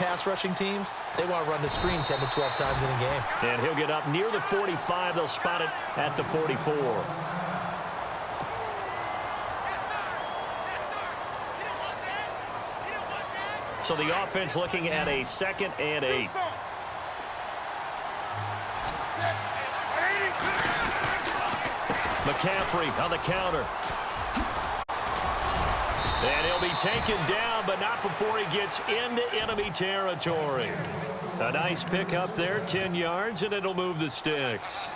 pass rushing teams, they want to run the screen 10 to 12 times in a game. And he'll get up near the 45. They'll spot it at the 44. So the offense looking at a 2nd and 8. McCaffrey on the counter. And he'll be taken down, but not before he gets into enemy territory. A nice pickup there, 10 yards, and it'll move the sticks.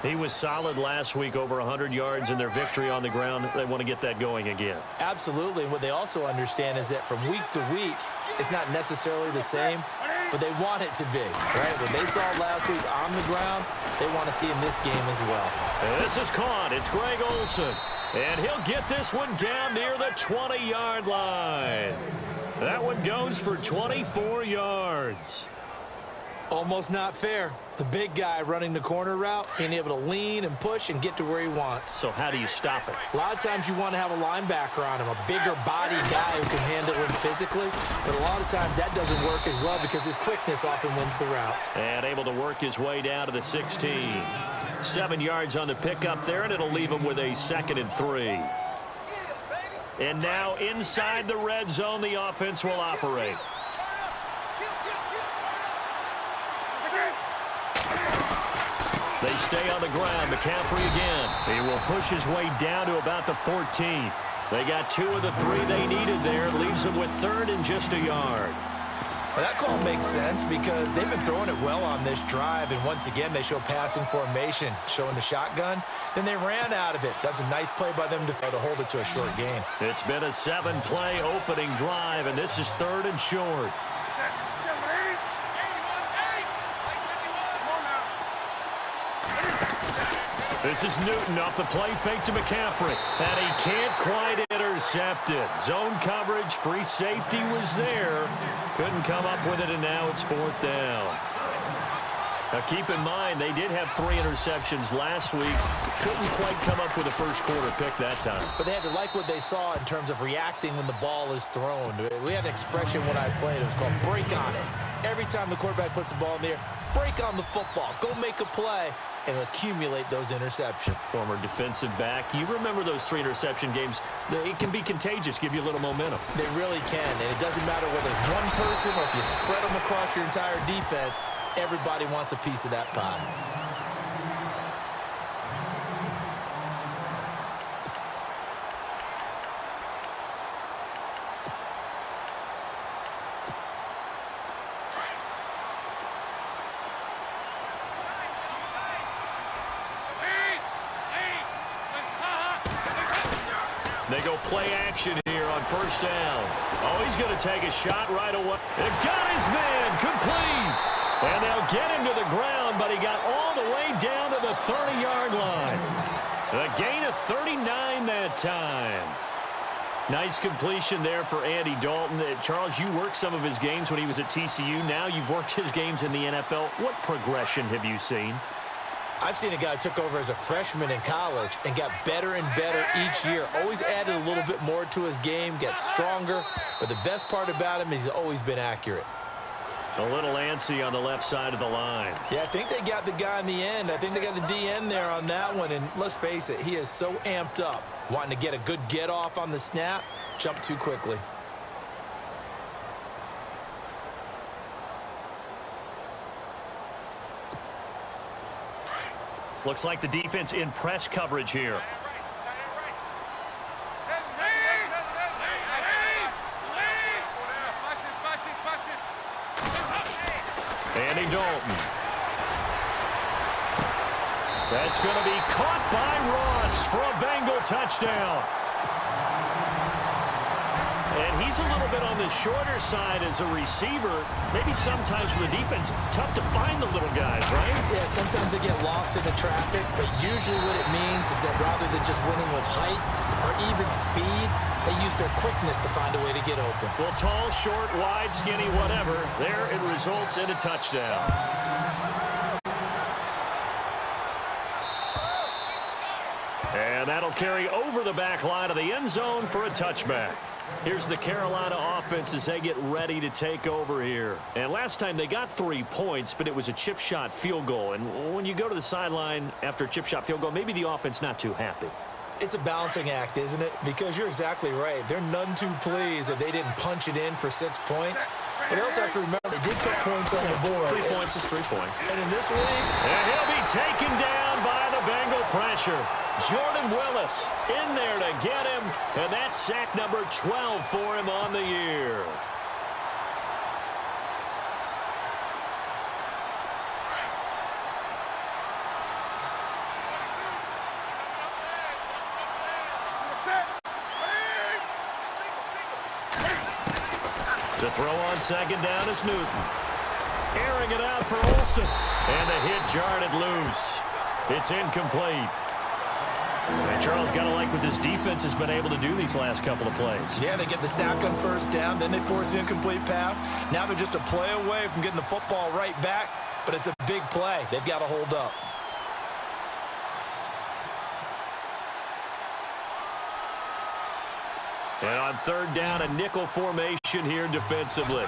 He was solid last week, over 100 yards in their victory on the ground. They want to get that going again. Absolutely. And what they also understand is that from week to week, it's not necessarily the same, but they want it to be, right? What they saw last week on the ground, they want to see in this game as well. And this is caught. It's Greg Olsen. And he'll get this one down near the 20-yard line. That one goes for 24 yards. Almost not fair. The big guy running the corner route, being able to lean and push and get to where he wants. So how do you stop it? A lot of times you want to have a linebacker on him, a bigger body guy who can handle him physically. But a lot of times that doesn't work as well because his quickness often wins the route. And able to work his way down to the 16. 7 yards on the pickup there, and it'll leave him with a 2nd and 3. And now inside the red zone, the offense will operate. They stay on the ground. McCaffrey again. He will push his way down to about the 14. They got 2 of the 3 they needed there. It leaves them with 3rd and just a yard. Well, that call makes sense because they've been throwing it well on this drive, and once again they show passing formation, showing the shotgun. Then they ran out of it. That's a nice play by them to hold it to a short gain. It's been a 7-play opening drive, and this is 3rd and short. This is Newton off the play fake to McCaffrey, and he can't quite intercept it. Zone coverage, free safety was there. Couldn't come up with it, and now it's 4th down. Now keep in mind, they did have 3 interceptions last week. Couldn't quite come up with a first quarter pick that time. But they had to like what they saw in terms of reacting when the ball is thrown. We had an expression when I played. It was called break on it. Every time the quarterback puts the ball in the air, break on the football. Go make a play and accumulate those interceptions. Former defensive back. You remember those 3 interception games. It can be contagious, give you a little momentum. They really can, and it doesn't matter whether it's one person or if you spread them across your entire defense. Everybody wants a piece of that pie. They go play action here on 1st down. Oh, he's going to take a shot right away. They've got his man complete. And they'll get him to the ground, but he got all the way down to the 30-yard line. A gain of 39 that time. Nice completion there for Andy Dalton. Charles, you worked some of his games when he was at TCU. Now you've worked his games in the NFL. What progression have you seen? I've seen a guy who took over as a freshman in college and got better and better each year. Always added a little bit more to his game, got stronger. But the best part about him is he's always been accurate. A little antsy on the left side of the line. Yeah, I think they got the guy in the end. I think they got the DN there on that one. And let's face it, he is so amped up, wanting to get a good get off on the snap, jump too quickly. Looks like the defense in press coverage here. Andy Dalton. That's going to be caught by Ross for a Bengal touchdown. And he's a little bit on the shorter side as a receiver. Maybe sometimes for the defense, tough to find the little guys, right? Yeah, sometimes they get lost in the traffic, but usually what it means is that rather than just winning with height or even speed, they use their quickness to find a way to get open. Well, tall, short, wide, skinny, whatever, there it results in a touchdown. And that'll carry over the back line of the end zone for a touchback. Here's the Carolina offense as they get ready to take over here. And last time they got 3 points, but it was a chip shot field goal. And when you go to the sideline after a chip shot field goal, maybe the offense not too happy. It's a balancing act, isn't it? Because you're exactly right. They're none too pleased that they didn't punch it in for 6 points. But they also have to remember they did put points on the board. 3 points is 3 points. And in this league... And he'll be taken down by the Bengal pressure. Jordan Willis in there to get him. And that's sack number 12 for him on the year. To throw on second down is Newton. Airing it out for Olsen. And the hit jarred it loose. It's incomplete. And Charles, got to like what this defense has been able to do these last couple of plays. Yeah, they get the sack on first down, then they force the incomplete pass. Now they're just a play away from getting the football right back, but it's a big play. They've got to hold up. And on third down, a nickel formation here defensively.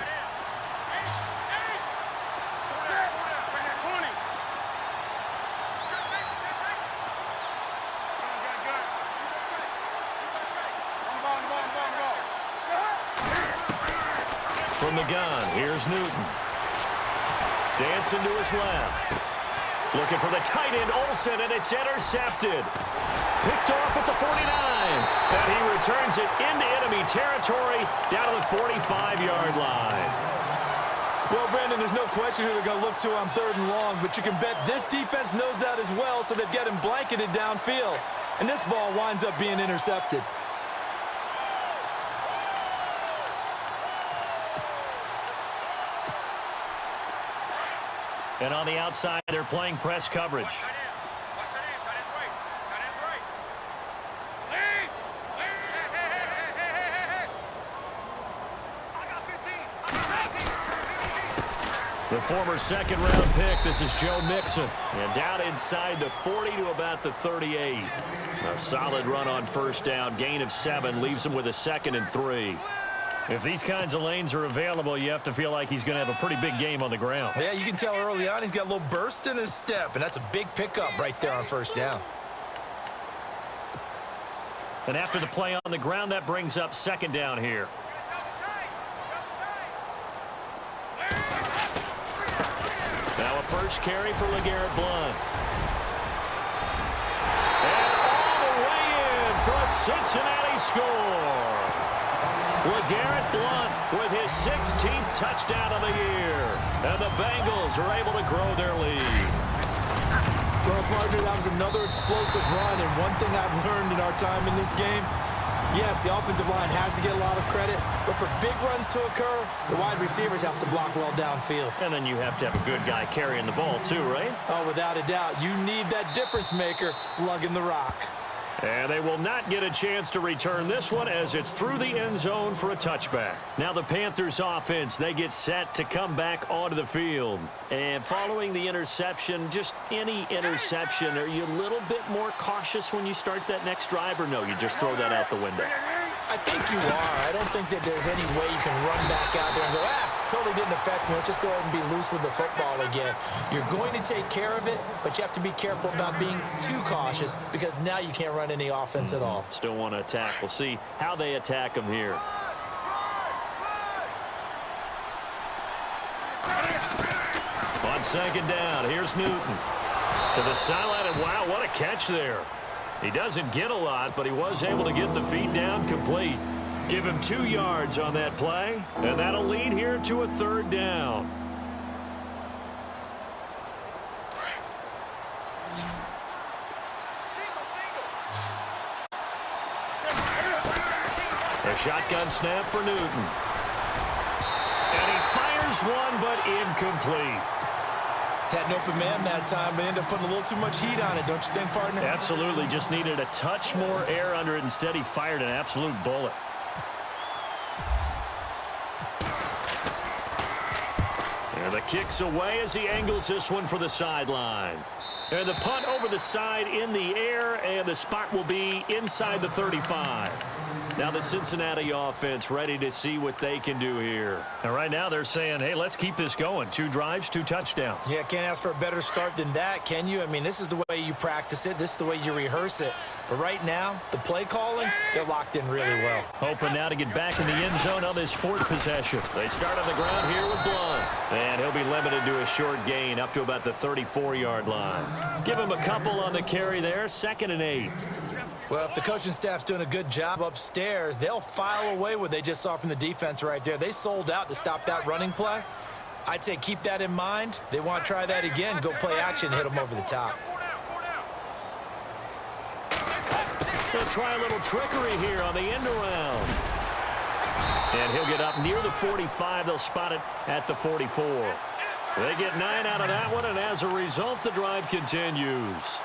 From the gun, here's Newton. Dancing to his left. Looking for the tight end, Olsen, and it's intercepted. Picked off at the 49. And he returns it into enemy territory down to the 45-yard line. Well, Brandon, there's no question who they're going to look to on third and long, but you can bet this defense knows that as well, so they've got him blanketed downfield. And this ball winds up being intercepted. And on the outside, they're playing press coverage. The former second-round pick, this is Joe Mixon. And down inside the 40 to about the 38. A solid run on first down. Gain of 7 leaves him with a 2nd and 3. If these kinds of lanes are available, you have to feel like he's going to have a pretty big game on the ground. Yeah, you can tell early on he's got a little burst in his step, and that's a big pickup right there on first down. And after the play on the ground, that brings up second down here. Now a first carry for LeGarrette Blount. And all the way in for a Cincinnati score. LeGarrette Blount with his 16th touchdown of the year. And the Bengals are able to grow their lead. Well, partner, that was another explosive run, and one thing I've learned in our time in this game, yes, the offensive line has to get a lot of credit, but for big runs to occur, the wide receivers have to block well downfield. And then you have to have a good guy carrying the ball too, right? Oh, without a doubt. You need that difference maker lugging the rock. And they will not get a chance to return this one as it's through the end zone for a touchback. Now the Panthers offense, they get set to come back onto the field. And following the interception, just any interception, are you a little bit more cautious when you start that next drive, or no, you just throw that out the window? I think you are. I don't think that there's any way you can run back out there and go, totally didn't affect me. Let's just go ahead and be loose with the football again. You're going to take care of it, but you have to be careful about being too cautious because now you can't run any offense at all. Still want to attack. We'll see how they attack them here. On second down, here's Newton. To the sideline, and wow, what a catch there. He doesn't get a lot, but he was able to get the feed down complete. Give him 2 yards on that play, and that'll lead here to a third down. A shotgun snap for Newton. And he fires one, but incomplete. Had an open man that time, but ended up putting a little too much heat on it, don't you think, partner? Absolutely. Just needed a touch more air under it. Instead, he fired an absolute bullet. And the kick's away as he angles this one for the sideline. And the punt over the side in the air, and the spot will be inside the 35. Now the Cincinnati offense ready to see what they can do here. And right now they're saying, hey, let's keep this going. 2 drives, 2 touchdowns. Yeah, can't ask for a better start than that, can you? I mean, this is the way you practice it. This is the way you rehearse it. But right now, the play calling, they're locked in really well. Hoping now to get back in the end zone on this 4th possession. They start on the ground here with Blunt. And he'll be limited to a short gain up to about the 34-yard line. Give him a couple on the carry there, 2nd and 8. Well, if the coaching staff's doing a good job upstairs, they'll file away what they just saw from the defense right there. They sold out to stop that running play. I'd say keep that in mind. They want to try that again, go play action, hit them over the top. They'll try a little trickery here on the end around. And he'll get up near the 45. They'll spot it at the 44. They get 9 out of that one, and as a result, the drive continues.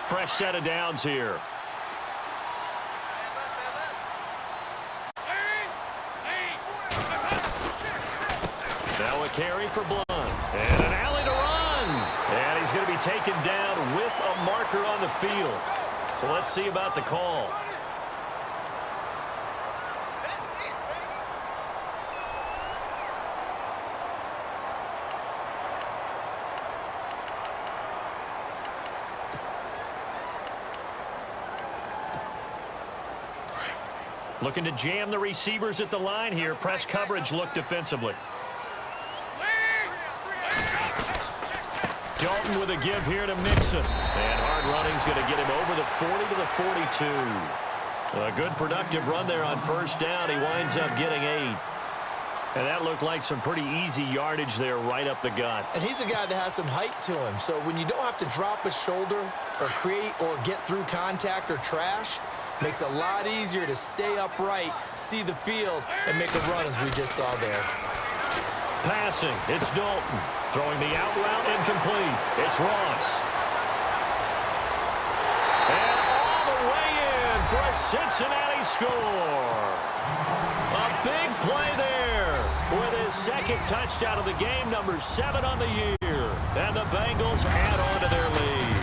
Fresh set of downs here. Now a carry for Blunt. And an alley to run. And he's going to be taken down with a marker on the field. So let's see about the call. Looking to jam the receivers at the line here. Press coverage look defensively. Dalton with a give here to Mixon. And hard running's going to get him over the 40 to the 42. A good productive run there on 1st down. He winds up getting 8. And that looked like some pretty easy yardage there right up the gut. And he's a guy that has some height to him. So when you don't have to drop a shoulder or create or get through contact or trash, makes it a lot easier to stay upright, see the field, and make a run as we just saw there. Passing, it's Dalton. Throwing the out route incomplete. It's Ross. And all the way in for a Cincinnati score. A big play there with his 2nd touchdown of the game, number 7 on the year. And the Bengals add on to their lead.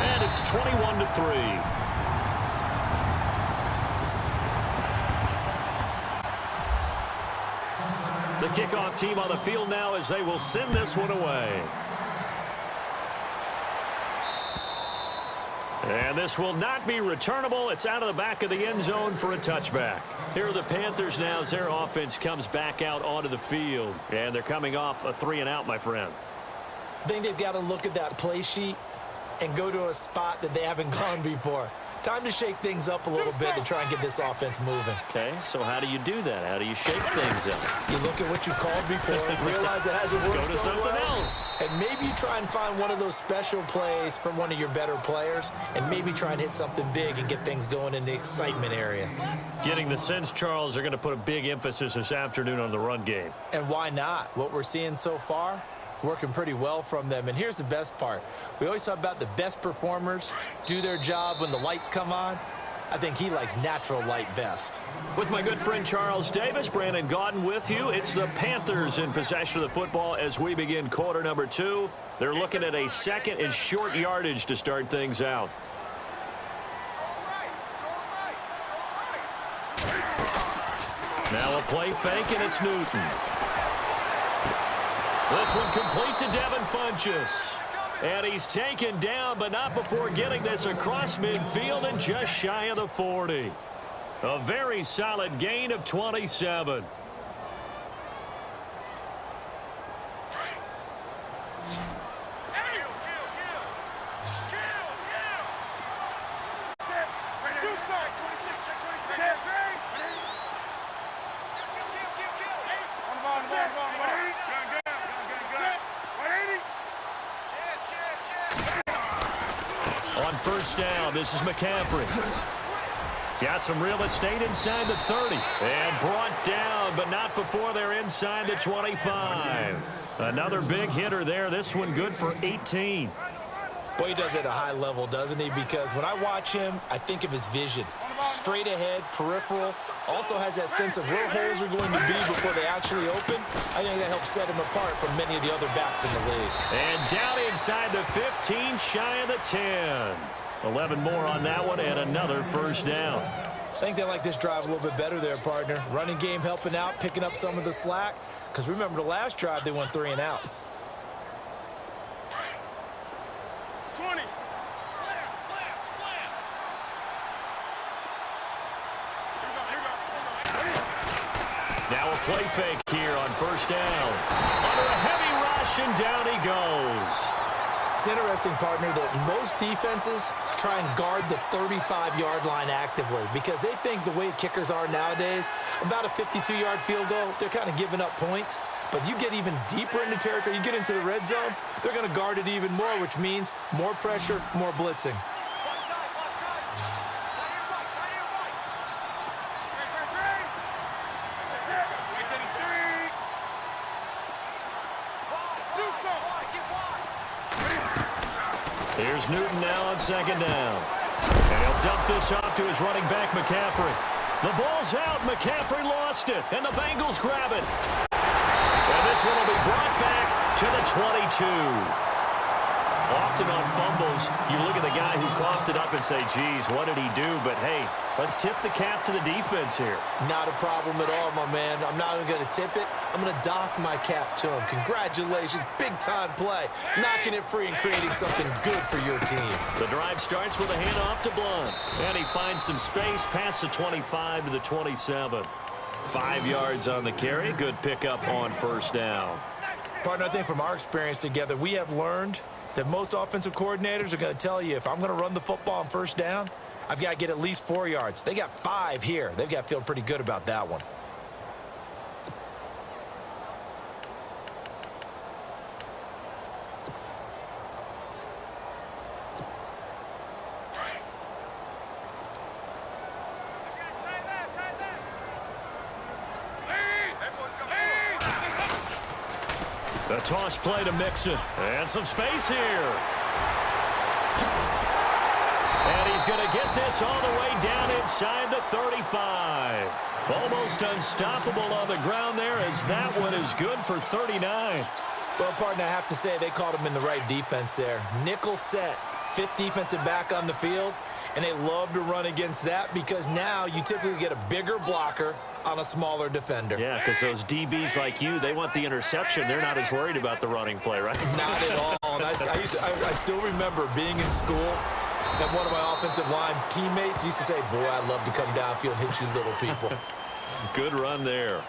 And it's 21-3. The kickoff team on the field now as they will send this one away. And this will not be returnable. It's out of the back of the end zone for a touchback. Here are the Panthers now as their offense comes back out onto the field. And they're coming off a 3-and-out, my friend. I think they've got to look at that play sheet and go to a spot that they haven't gone before. Time to shake things up a little bit to try and get this offense moving. Okay, so how do you do that? How do you shake things up? You look at what you called before, realize it hasn't worked so so something well, else. and maybe you try and find one of those special plays from one of your better players, and maybe try and hit something big and get things going in the excitement area. Getting the sense, Charles, they're going to put a big emphasis this afternoon on the run game. And why not? What we're seeing so far, it's working pretty well from them. And here's the best part. We always talk about the best performers do their job when the lights come on. I think he likes natural light best. With my good friend Charles Davis, Brandon Gaudin with you. It's the Panthers in possession of the football as we begin quarter number 2. They're looking at a 2nd and short yardage to start things out. Now a play fake, and it's Newton. This one complete to Devin Funchess. And he's taken down, but not before getting this across midfield and just shy of the 40. A very solid gain of 27. On 1st down, this is McCaffrey. Got some real estate inside the 30. And brought down, but not before they're inside the 25. Another big hitter there. This one good for 18. Boy, he does it at a high level, doesn't he? Because when I watch him, I think of his vision. straight ahead, peripheral, also has that sense of where holes are going to be before they actually open. I think that helps set him apart from many of the other backs in the league. And down inside the 15, shy of the 10. 11 more on that one and another first down. I think they like this drive a little bit better there, partner. Running game helping out, picking up some of the slack. Because remember, the last drive, they went 3 and out. 20. Now a play fake here on first down. Under a heavy rush, and down he goes. It's interesting, partner, that most defenses try and guard the 35-yard line actively because they think the way kickers are nowadays, about a 52-yard field goal, they're kind of giving up points. But you get even deeper into territory, you get into the red zone, they're going to guard it even more, which means more pressure, more blitzing. Here's Newton now on second down. And he'll dump this off to his running back, McCaffrey. The ball's out. McCaffrey lost it, and the Bengals grab it. And this one will be brought back to the 22. Often on fumbles, you look at the guy who coughed it up and say, geez, what did he do? But, hey, let's tip the cap to the defense here. Not a problem at all, my man. I'm not even going to tip it. I'm going to doff my cap to him. Congratulations. Big-time play. Knocking it free and creating something good for your team. The drive starts with a handoff to Blunt. And he finds some space past the 25 to the 27. 5 yards on the carry. Good pickup on first down. Partner, I think from our experience together, we have learned that most offensive coordinators are going to tell you if I'm going to run the football on first down, I've got to get at least 4 yards. They got 5 here. They've got to feel pretty good about that one. The toss play to Mixon. And some space here. And he's going to get this all the way down inside the 35. Almost unstoppable on the ground there as that one is good for 39. Well, partner, I have to say they caught him in the right defense there. Nickel set, 5th defensive back on the field, and they love to run against that because now you typically get a bigger blocker on a smaller defender. Yeah, because those DBs like you, they want the interception. They're not as worried about the running play, right? Not at all. And I still remember being in school, and one of my offensive line teammates used to say, boy, I'd love to come downfield and hit you little people. Good run there.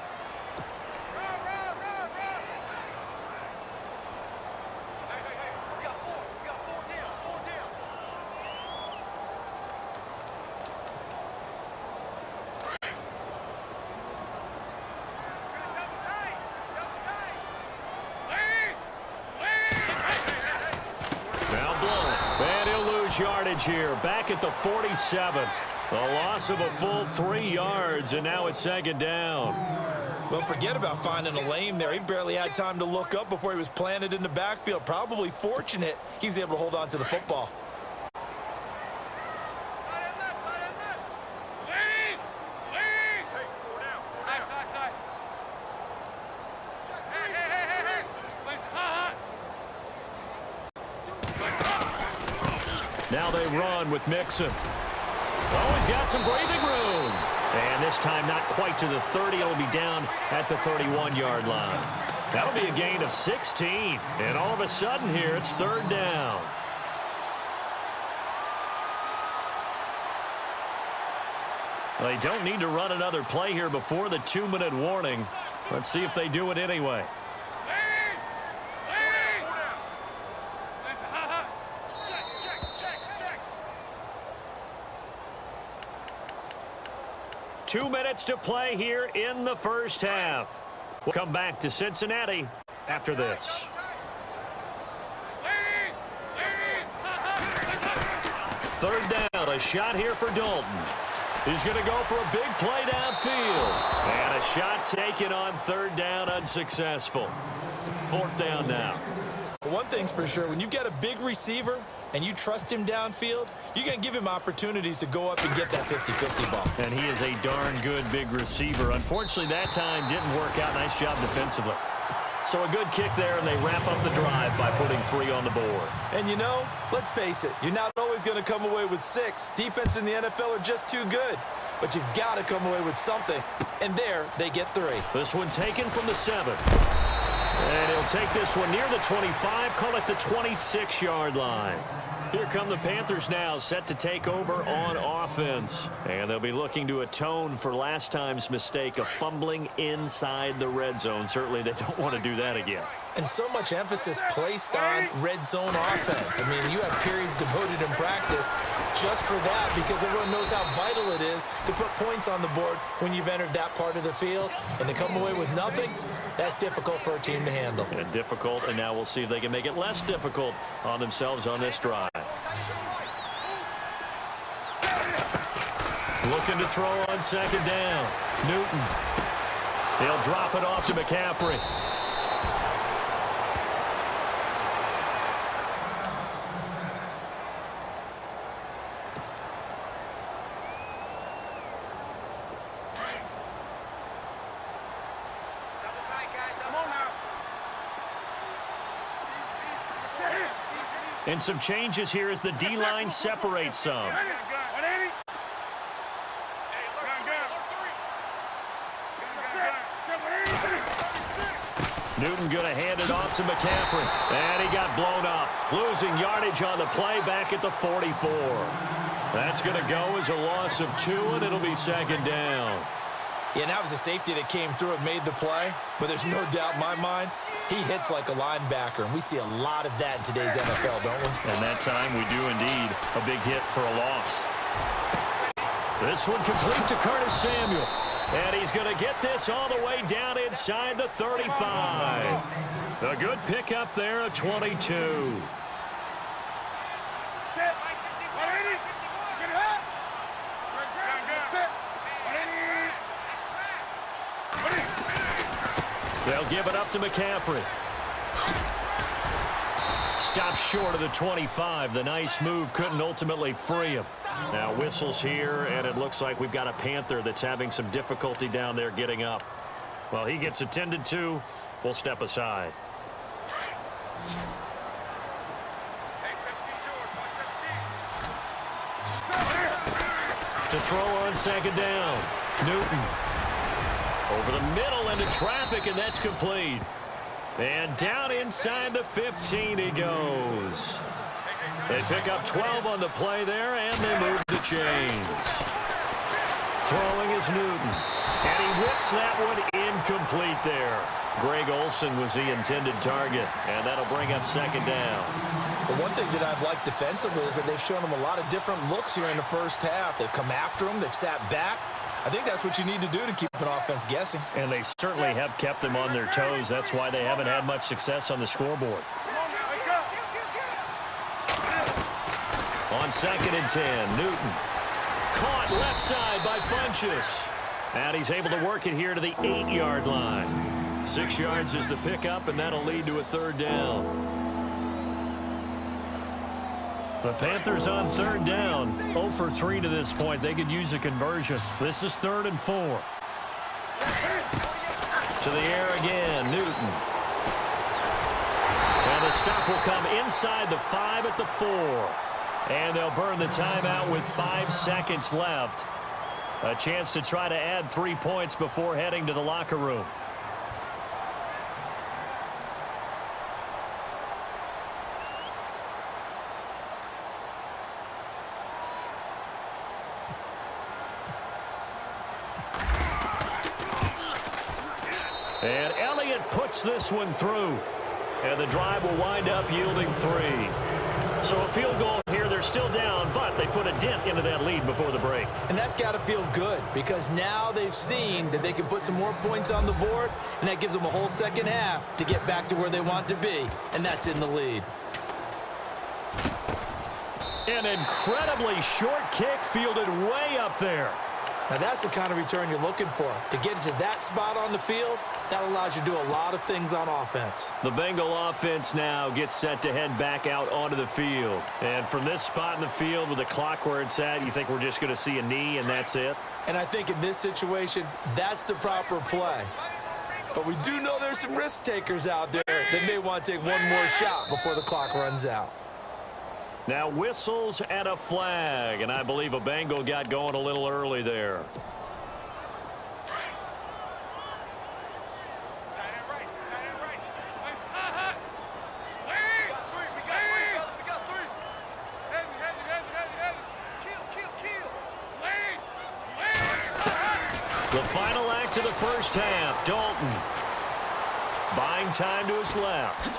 Yardage here, back at the 47. A loss of a full 3 yards, and now it's second down. Well, forget about finding a lane there. He barely had time to look up before he was planted in the backfield. Probably fortunate he was able to hold on to the football. Now they run with Mixon. Oh, he's got some breathing room. And this time not quite to the 30. It'll be down at the 31-yard line. That'll be a gain of 16. And all of a sudden here, it's third down. They don't need to run another play here before the 2-minute warning. Let's see if they do it anyway. 2 minutes to play here in the first half. We'll come back to Cincinnati after this. Third down, a shot here for Dalton. He's going to go for a big play downfield. And a shot taken on third down, unsuccessful. Fourth down now. One thing's for sure, when you've got a big receiver and you trust him downfield, you're going to give him opportunities to go up and get that 50-50 ball. And he is a darn good big receiver. Unfortunately, that time didn't work out. Nice job defensively. So a good kick there, and they wrap up the drive by putting 3 on the board. And you know, let's face it, you're not always going to come away with 6. Defense in the NFL are just too good. But you've got to come away with something. And there, they get 3. This one taken from the 7. And he'll take this one near the 25, call it the 26-yard line. Here come the Panthers now, set to take over on offense. And they'll be looking to atone for last time's mistake of fumbling inside the red zone. Certainly they don't want to do that again. And so much emphasis placed on red zone offense. I mean, you have periods devoted in practice just for that because everyone knows how vital it is to put points on the board when you've entered that part of the field. And to come away with nothing, that's difficult for a team to handle. And difficult, and now we'll see if they can make it less difficult on themselves on this drive. Looking to throw on second down. Newton. He'll drop it off to McCaffrey. And some changes here as the D-line separates some. Newton going to hand it off to McCaffrey. And he got blown up. Losing yardage on the play back at the 44. That's going to go as a loss of 2, and it'll be second down. Yeah, and that was a safety that came through and made the play. But there's no doubt in my mind, he hits like a linebacker. And we see a lot of that in today's NFL, don't we? And that time we do indeed. A big hit for a loss. This one complete to Curtis Samuel. And he's going to get this all the way down inside the 35. A good pickup there at 22. They'll give it up to McCaffrey. Stops short of the 25. The nice move couldn't ultimately free him. Now whistles here, and it looks like we've got a Panther that's having some difficulty down there getting up. Well, he gets attended to. We'll step aside. To throw on second down. Newton. Over the middle into traffic, and that's complete. And down inside the 15 he goes. They pick up 12 on the play there, and they move the chains. Throwing is Newton. And he whips that one incomplete there. Greg Olsen was the intended target, and that'll bring up second down. But one thing that I've liked defensively is that they've shown him a lot of different looks here in the first half. They've come after him. They've sat back. I think that's what you need to do to keep an offense guessing. And they certainly have kept them on their toes. That's why they haven't had much success on the scoreboard. On second and 10, Newton. Caught left side by Funchess. And he's able to work it here to the 8-yard line. 6 yards is the pickup, and that'll lead to a third down. The Panthers on third down, 0 for 3 to this point. They could use a conversion. This is 3rd and 4. To the air again, Newton. And the stop will come inside the 5 at the 4. And they'll burn the timeout with 5 seconds left. A chance to try to add 3 points before heading to the locker room. And Elliott puts this one through. And the drive will wind up yielding 3. So a field goal here. They're still down, but they put a dent into that lead before the break. And that's got to feel good because now they've seen that they can put some more points on the board, and that gives them a whole second half to get back to where they want to be, and that's in the lead. An incredibly short kick fielded way up there. Now, that's the kind of return you're looking for. To get into that spot on the field, that allows you to do a lot of things on offense. The Bengal offense now gets set to head back out onto the field. And from this spot in the field with the clock where it's at, you think we're just going to see a knee and that's it? And I think in this situation, that's the proper play. But we do know there's some risk takers out there that may want to take one more shot before the clock runs out. Now whistles and a flag, and I believe a Bengal got going a little early there. The final act of the first half, Dalton buying time to his left.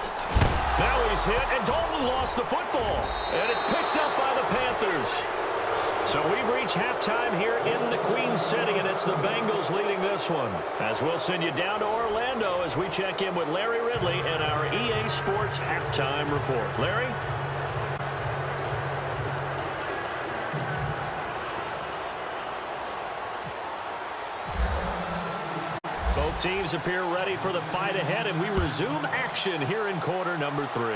Now he's hit, and Dalton lost the football. And it's picked up by the Panthers. So we've reached halftime here in the Queen City, and it's the Bengals leading this one. As we'll send you down to Orlando as we check in with Larry Ridley and our EA Sports Halftime Report. Larry? Both teams appear ready for the fight ahead, and we resume action here in quarter number 3.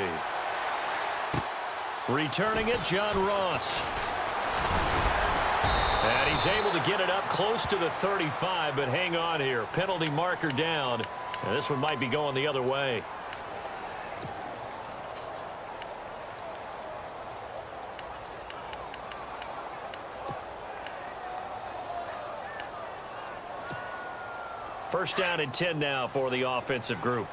Returning it, John Ross. And he's able to get it up close to the 35, but hang on here. Penalty marker down, and this one might be going the other way. First down and 10 now for the offensive group.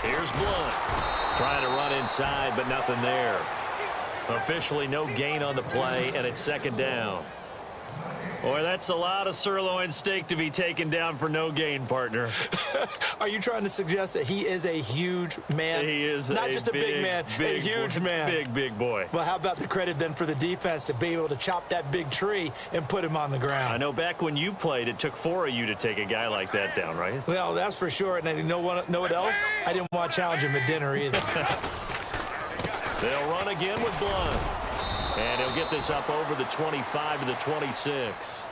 Here's Blunt. Trying to run inside, but nothing there. Officially no gain on the play, and it's second down. Boy, that's a lot of sirloin steak to be taken down for no gain, partner. Are you trying to suggest that he is a huge man? He is not just a big man, a huge man. Big boy. Well, how about the credit then for the defense to be able to chop that big tree and put him on the ground? I know back when you played, it took 4 of you to take a guy like that down, right? Well, that's for sure. And you know what else? I didn't want to challenge him at dinner either. They'll run again with Blunt. And he'll get this up over the 25 to the 26.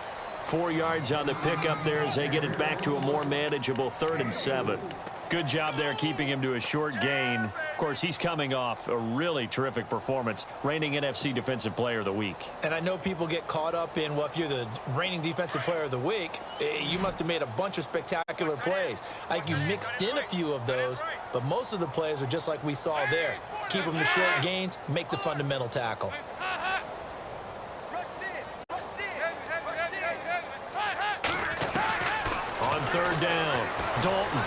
4 yards on the pickup there as they get it back to a more manageable 3rd and 7. Good job there keeping him to a short gain. Of course, he's coming off a really terrific performance, reigning NFC Defensive Player of the Week. And I know people get caught up in, well, if you're the reigning Defensive Player of the Week, you must have made a bunch of spectacular plays. I think you mixed in a few of those, but most of the plays are just like we saw there. Keep them to short gains, make the fundamental tackle. On 3rd down, Dalton.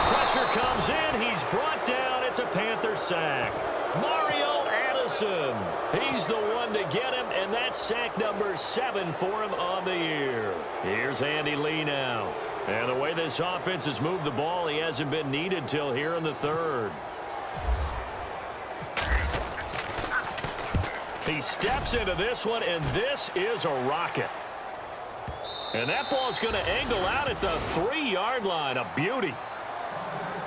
Pressure comes in. He's brought down. It's a Panther sack. Mario Addison. He's the one to get him, and that's sack number 7 for him on the year. Here's Andy Lee now. And the way this offense has moved the ball, he hasn't been needed till here in the 3rd. He steps into this one, and this is a rocket. And that ball's going to angle out at the 3-yard line. A beauty.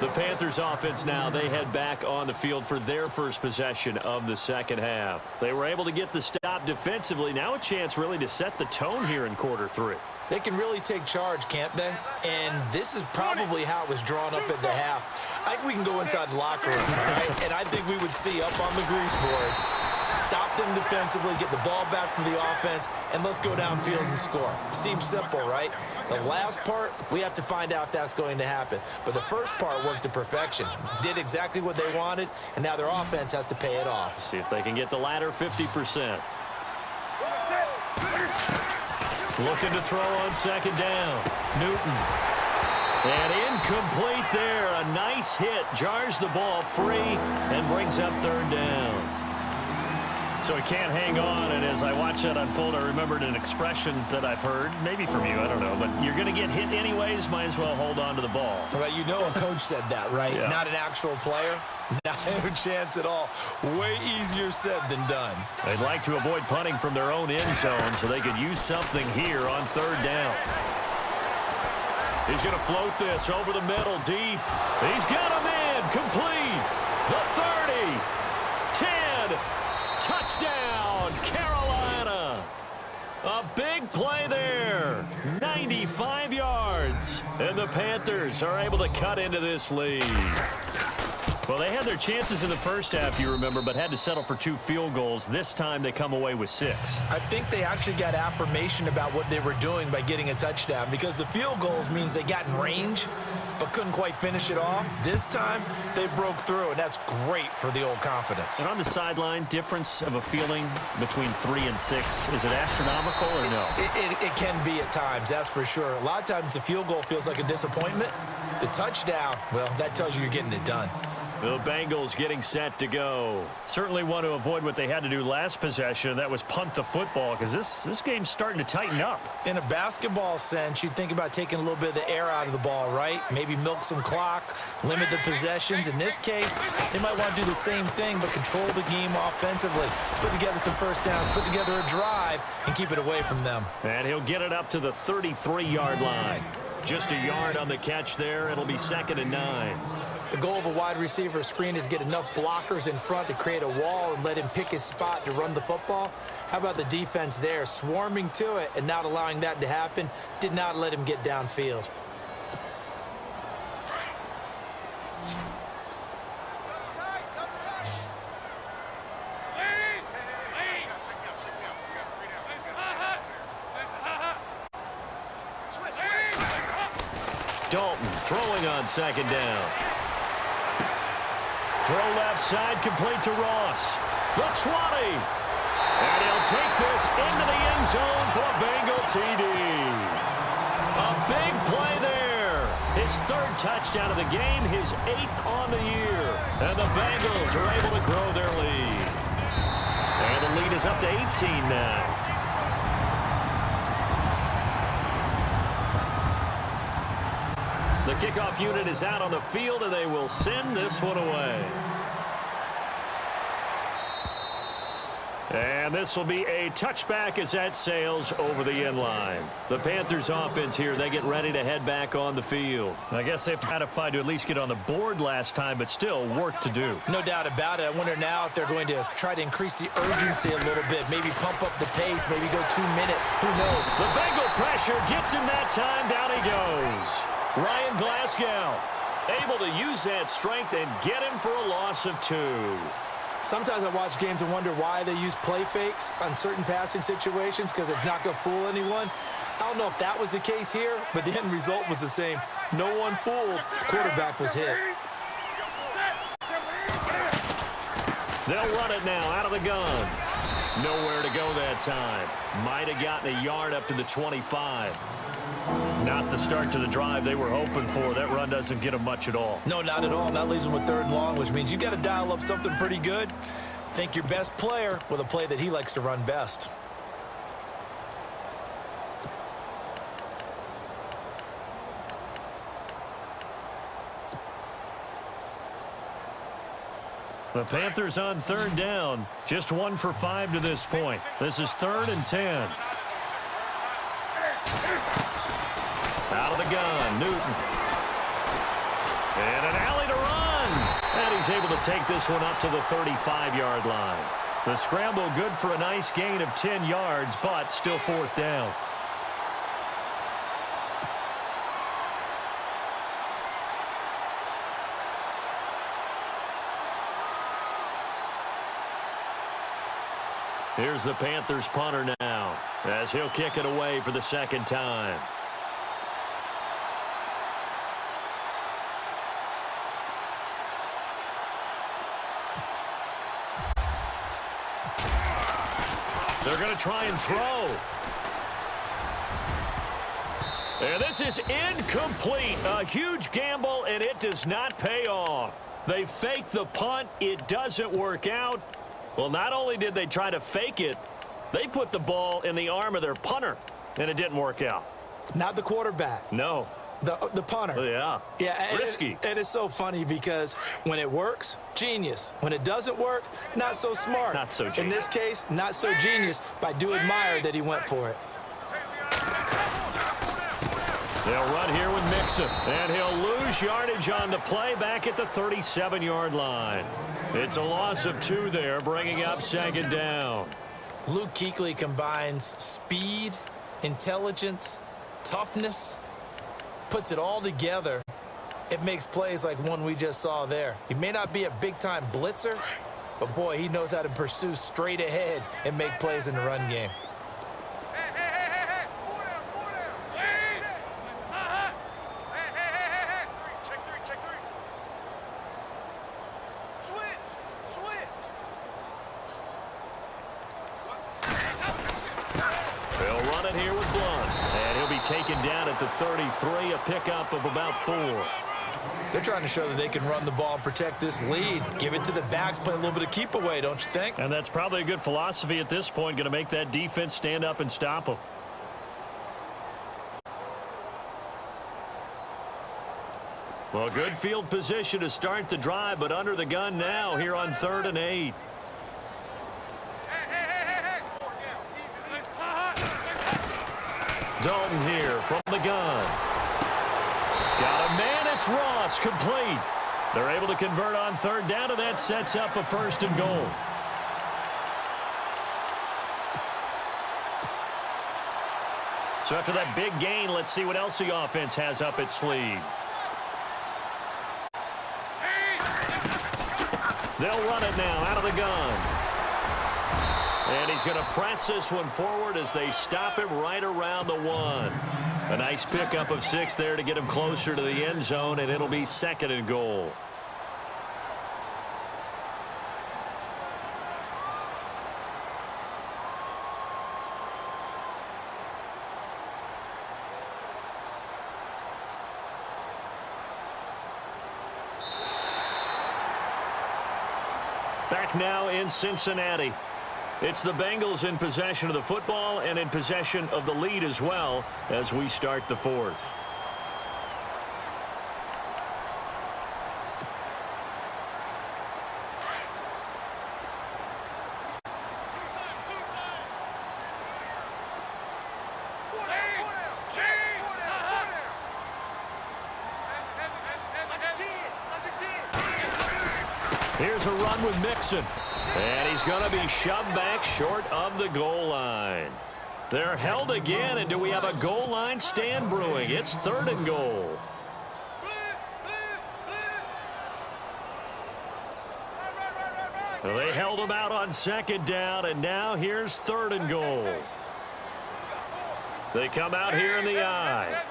The Panthers offense now, they head back on the field for their first possession of the second half. They were able to get the stop defensively. Now a chance really to set the tone here in quarter 3. They can really take charge, can't they? And this is probably how it was drawn up at the half. I think we can go inside the locker room, all right? And I think we would see up on the grease boards, stop them defensively, get the ball back from the offense, and let's go downfield and score. Seems simple, right? The last part, we have to find out if that's going to happen. But the first part worked to perfection. Did exactly what they wanted, and now their offense has to pay it off. See if they can get the latter 50%. Looking to throw on 2nd down. Newton. And incomplete there. A nice hit. Jars the ball free and brings up 3rd down. So he can't hang on, and as I watch that unfold, I remembered an expression that I've heard, maybe from you, I don't know, but you're going to get hit anyways, might as well hold on to the ball. Well, you know a coach said that, right? Yeah. Not an actual player. Not a chance at all. Way easier said than done. They'd like to avoid punting from their own end zone so they could use something here on 3rd down. He's going to float this over the middle, deep. He's got him in, complete. The 30, 10, touchdown, Carolina. A big play there, 95 yards. And the Panthers are able to cut into this lead. Well, they had their chances in the first half, you remember, but had to settle for 2 field goals. This time they come away with 6. I think they actually got affirmation about what they were doing by getting a touchdown, because the field goals means they got in range but couldn't quite finish it off. This time they broke through, and that's great for the old confidence. And on the sideline, difference of a feeling between 3 and 6, is it astronomical or no? It can be at times, that's for sure. A lot of times the field goal feels like a disappointment. The touchdown, well, that tells you you're getting it done. The Bengals getting set to go. Certainly want to avoid what they had to do last possession. That was punt the football, because this game's starting to tighten up. In a basketball sense, you think about taking a little bit of the air out of the ball, right? Maybe milk some clock, limit the possessions. In this case, they might want to do the same thing, but control the game offensively. Put together some first downs, put together a drive, and keep it away from them. And he'll get it up to the 33-yard line. Just a yard on the catch there. It'll be 2nd and 9. The goal of a wide receiver screen is get enough blockers in front to create a wall and let him pick his spot to run the football. How about the defense there, swarming to it and not allowing that to happen? Did not let him get downfield. Dalton throwing on 2nd down. Throw left side, complete to Ross. The 20. And he'll take this into the end zone for a Bengal TD. A big play there. His 3rd touchdown of the game, his 8th on the year. And the Bengals are able to grow their lead. And the lead is up to 18 now. The kickoff unit is out on the field, and they will send this one away. And this will be a touchback as that sails over the end line. The Panthers offense here, they get ready to head back on the field. I guess they've had to find to at least get on the board last time, but still work to do. No doubt about it. I wonder now if they're going to try to increase the urgency a little bit, maybe pump up the pace, maybe go 2-minute. Who knows? The Bengal pressure gets him that time. Down he goes. Ryan Glasgow able to use that strength and get him for a loss of 2. Sometimes I watch games and wonder why they use play fakes on certain passing situations, because it's not going to fool anyone. I don't know if that was the case here, but the end result was the same. No one fooled. Quarterback was hit. They'll run it now out of the gun. Nowhere to go that time. Might have gotten a yard up to the 25. Not the start to the drive they were hoping for. That run doesn't get them much at all. No, not at all. That leaves them with 3rd and long, which means you got to dial up something pretty good. Think your best player with a play that he likes to run best. The Panthers on 3rd down. Just 1 for 5 to this point. This is 3rd and 10. Out of the gun, Newton. And an alley to run. And he's able to take this one up to the 35-yard line. The scramble good for a nice gain of 10 yards, but still 4th down. Here's the Panthers punter now, as he'll kick it away for the 2nd time. They're going to try and throw. And this is incomplete. A huge gamble, and it does not pay off. They fake the punt. It doesn't work out. Well, not only did they try to fake it, they put the ball in the arm of their punter, and it didn't work out. Not the quarterback. No. The punter. Yeah. Yeah. Risky. And it's so funny because when it works, genius. When it doesn't work, not so smart. Not so genius. In this case, not so genius, but I do admire that he went for it. They'll run here with Mixon, and he'll lose yardage on the play back at the 37-yard line. It's a loss of 2 there, bringing up second down. Luke Kuechly combines speed, intelligence, toughness, puts it all together. It makes plays like one we just saw there. He may not be a big-time blitzer, but, boy, he knows how to pursue straight ahead and make plays in the run game. Taken down at the 33, a pickup of about 4. They're trying to show that they can run the ball and protect this lead. Give it to the backs, play a little bit of keep away, don't you think? And that's probably a good philosophy at this point, going to make that defense stand up and stop them. Well, good field position to start the drive, but under the gun now here on 3rd and 8. Dalton here from the gun. Got a man, it's Ross, complete. They're able to convert on 3rd down, and that sets up a 1st and goal. So after that big gain, let's see what else the offense has up its sleeve. They'll run it now out of the gun. And he's going to press this one forward as they stop him right around the 1. A nice pickup of 6 there to get him closer to the end zone, and it'll be 2nd and goal. Back now in Cincinnati. It's the Bengals in possession of the football and in possession of the lead as well as we start the 4th. Here's a run with Mixon. And he's going to be shoved back short of the goal line. They're held again, and do we have a goal line stand brewing? It's 3rd and goal. They held him out on 2nd down, and now here's 3rd and goal. They come out here in the I.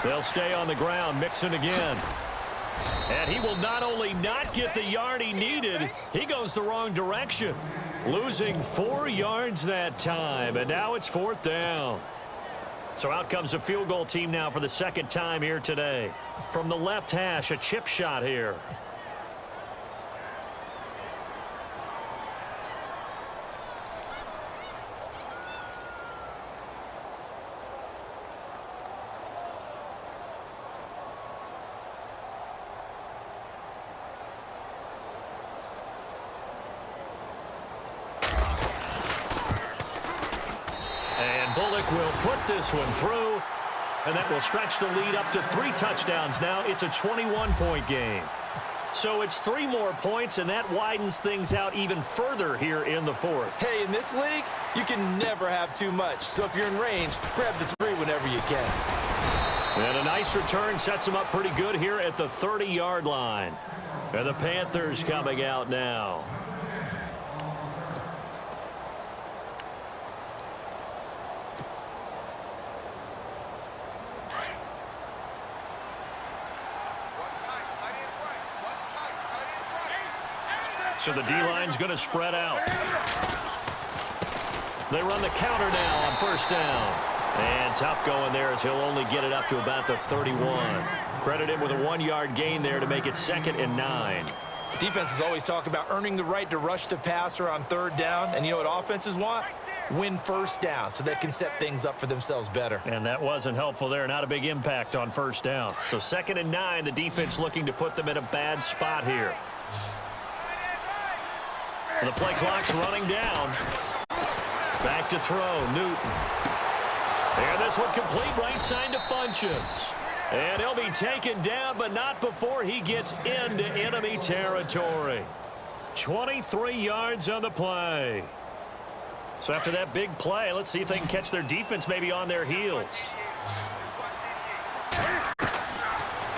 They'll stay on the ground. Mixon again. And he will not only not get the yard he needed, he goes the wrong direction. Losing 4 yards that time, and now it's 4th down. So out comes a field goal team now for the 2nd time here today. From the left hash, a chip shot here. Bullock will put this one through, and that will stretch the lead up to 3 touchdowns now. It's a 21-point game. So it's 3 more points, and that widens things out even further here in the 4th. Hey, in this league, you can never have too much. So if you're in range, grab the 3 whenever you can. And a nice return sets them up pretty good here at the 30-yard line. And the Panthers coming out now. So the D-line's going to spread out. They run the counter now on 1st down. And tough going there as he'll only get it up to about the 31. Credit him with a 1-yard gain there to make it 2nd and 9. Defenses always talk about earning the right to rush the passer on 3rd down. And you know what offenses want? win first down so they can set things up for themselves better. And that wasn't helpful there. Not a big impact on first down. So 2nd and 9, the defense looking to put them in a bad spot here. The play clock's running down. Back to throw, Newton. And this one complete right side to Funchess. And he'll be taken down, but not before he gets into enemy territory. 23 yards on the play. So after that big play, let's see if they can catch their defense maybe on their heels.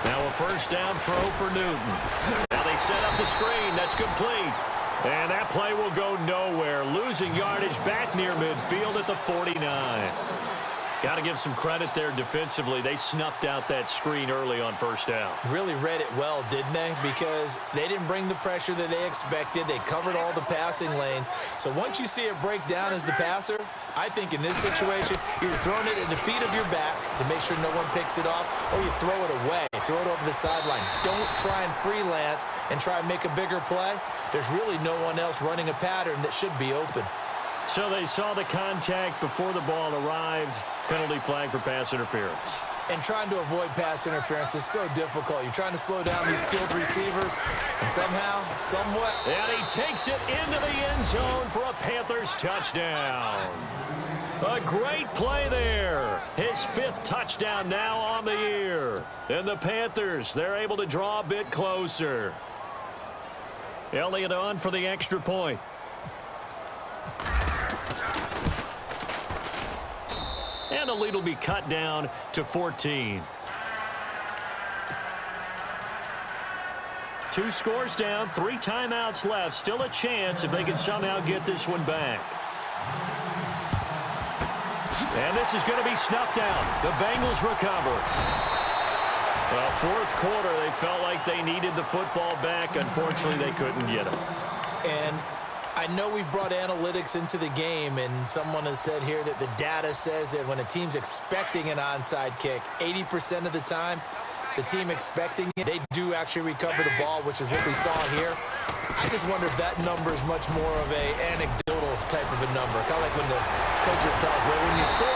Now a first down throw for Newton. Now they set up the screen. That's complete. And that play will go nowhere. Losing yardage back near midfield at the 49. Got to give some credit there defensively. They snuffed out that screen early on first down. Really read it well, didn't they? Because they didn't bring the pressure that they expected. They covered all the passing lanes. So once you see it break down as the passer, I think in this situation, you're throwing it at the feet of your back to make sure no one picks it off, or you throw it away, throw it over the sideline. Don't try and freelance and try and make a bigger play. There's really no one else running a pattern that should be open. So they saw the contact before the ball arrived. Penalty flag for pass interference. And trying to avoid pass interference is so difficult. You're trying to slow down these skilled receivers, and somehow, somewhat. And he takes it into the end zone for a Panthers touchdown. A great play there. His 5th touchdown now on the year. And the Panthers, they're able to draw a bit closer. Elliott on for the extra point. And the lead will be cut down to 14. 2 scores down, 3 timeouts left. Still a chance if they can somehow get this one back. And this is going to be snuffed out. The Bengals recover. Well, 4th quarter, they felt like they needed the football back. Unfortunately, they couldn't get it. And I know we've brought analytics into the game, and someone has said here that the data says that when a team's expecting an onside kick, 80% of the time, the team expecting it, they do actually recover the ball, which is what we saw here. I just wonder if that number is much more of a anecdotal type of a number. Kind of like when the coaches tell us, well, when you score